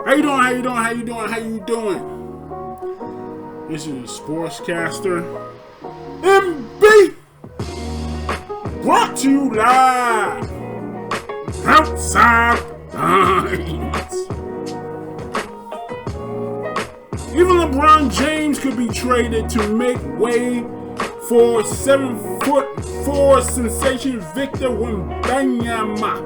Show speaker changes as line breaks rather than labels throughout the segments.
How you doing? How you doing? How you doing? How you doing? This is Sportscaster MB, brought to you live outside lines. Even LeBron James could be traded to make way for 7'4" sensation Victor Wembanyama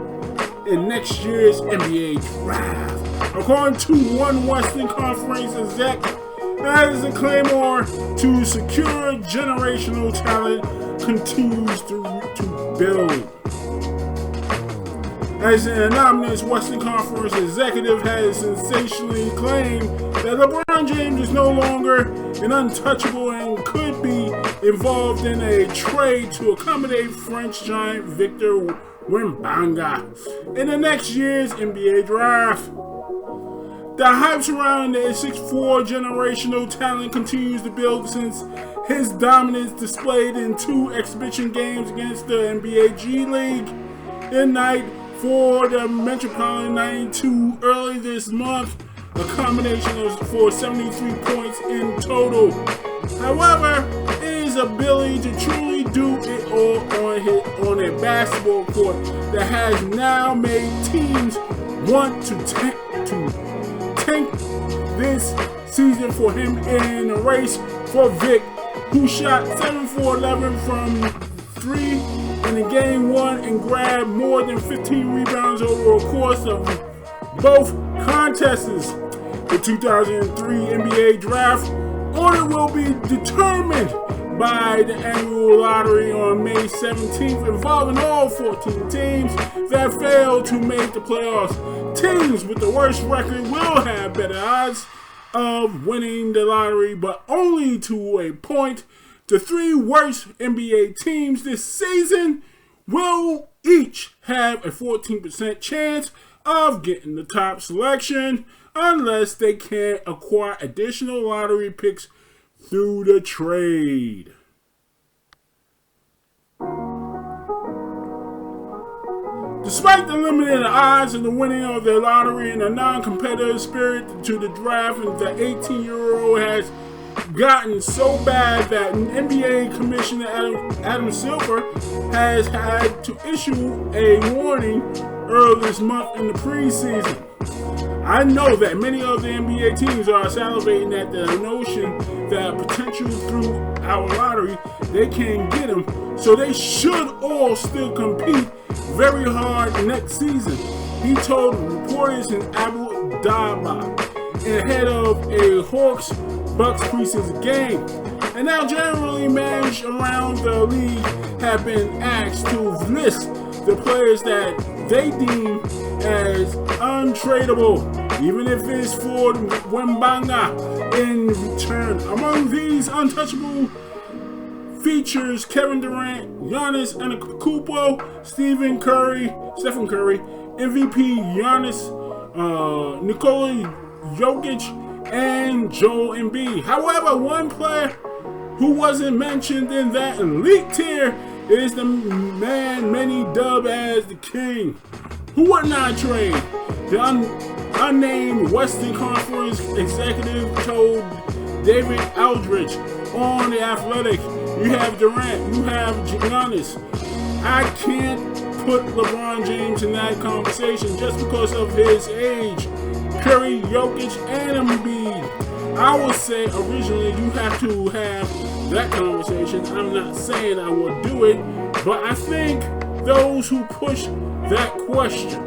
in next year's NBA draft. According to one Western Conference exec, that is a claymore to secure generational talent continues to build. As an anonymous Western Conference executive has sensationally claimed that LeBron James is no longer an untouchable and could be involved in a trade to accommodate French giant Victor Wembanyama in the next year's NBA draft. The hype surrounding the 6'4" generational talent continues to build since his dominance displayed in 2 exhibition games against the NBA G League Ignite for the Metropolitans 92 early this month, a combination for 73 points in total. However, his ability to truly do it all on a basketball court that has now made teams want to tank this season for him in a race for Vic, who shot 7 for 11 from 3 in the game 1 and grabbed more than 15 rebounds over a course of both contests. The 2003 NBA draft order will be determined by the annual lottery on May 17th, involving all 14 teams that failed to make the playoffs. Teams with the worst record will have better odds of winning the lottery, but only to a point. The 3 worst NBA teams this season will each have a 14% chance of getting the top selection unless they can acquire additional lottery picks through the trade. Despite the limited odds of the winning of the lottery and a non-competitive spirit to the draft, the 18-year-old has gotten so bad that NBA Commissioner Adam Silver has had to issue a warning earlier this month in the preseason. I know that many of the NBA teams are salivating at the notion that potential through our lottery, they can get them, so they should all still compete very hard next season, he told reporters in Abu Dhabi ahead of a Hawks-Bucks preseason game. And now generally managed around the league have been asked to list the players that they deem as untradeable, even if it's for Wembanyama in return. Among these untouchable features Kevin Durant, Giannis Antetokounmpo, Stephen Curry, MVP Giannis, Nikola Jokic, and Joel Embiid. However, one player who wasn't mentioned in that elite tier is the man many dub as the King, who would not trade. The unnamed Western Conference executive told David Aldridge on The Athletic, "You have Durant, you have Giannis. I can't put LeBron James in that conversation just because of his age. Curry, Jokic, and Embiid. I would say originally you have to have that conversation. I'm not saying I will do it, but I think those who push that question,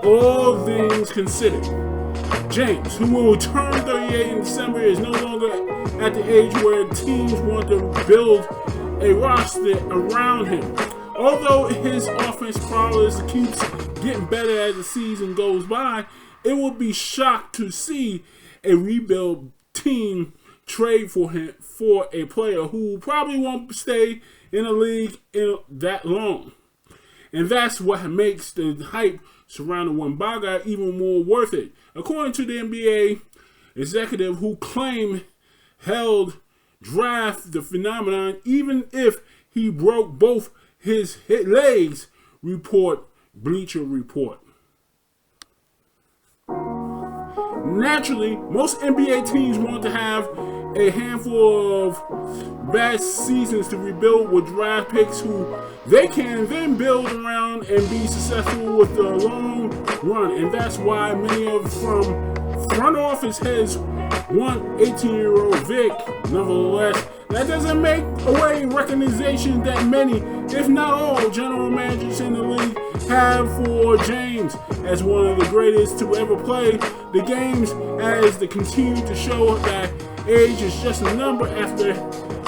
all things considered, James, who will turn 38 in December, is no longer at the age where teams want to build a roster around him. Although his offense prowess keeps getting better as the season goes by, it will be shocked to see a rebuild team trade for him for a player who probably won't stay in the league that long. And that's what makes the hype surrounding Wembanyama even more worth it. According to the NBA executive who claimed held draft the phenomenon, even if he broke both his legs, report Bleacher Report. Naturally, most NBA teams want to have a handful of bad seasons to rebuild with draft picks who they can then build around and be successful with the long run. And that's why many of from front office heads want 18-year-old Vic. Nevertheless, that doesn't make away recognition that many, if not all, general managers in the league have for James as one of the greatest to ever play the games, as they continue to show that age is just a number. After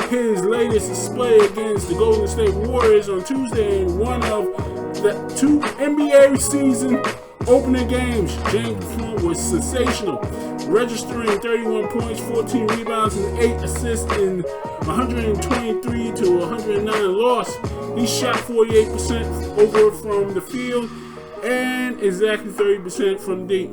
his latest display against the Golden State Warriors on Tuesday in one of the 2 NBA season opening games, James' performance was sensational, registering 31 points, 14 rebounds, and 8 assists in 123 to 109 loss. He shot 48% over from the field and exactly 30% from deep.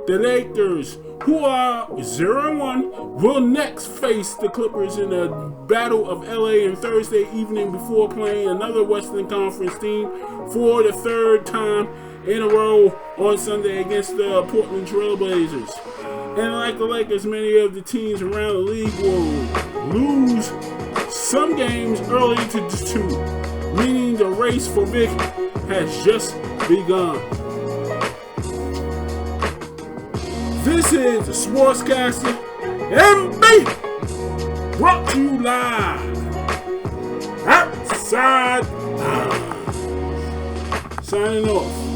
The Lakers, who are 0-1, will next face the Clippers in a battle of LA on Thursday evening before playing another Western Conference team for the 3rd time in a row on Sunday against the Portland Trail Blazers. And like the Lakers, many of the teams around the league will lose some games early to 2, meaning the race for Vic has just begun. This is the Sportscaster MB, brought to you live outside. Signing off.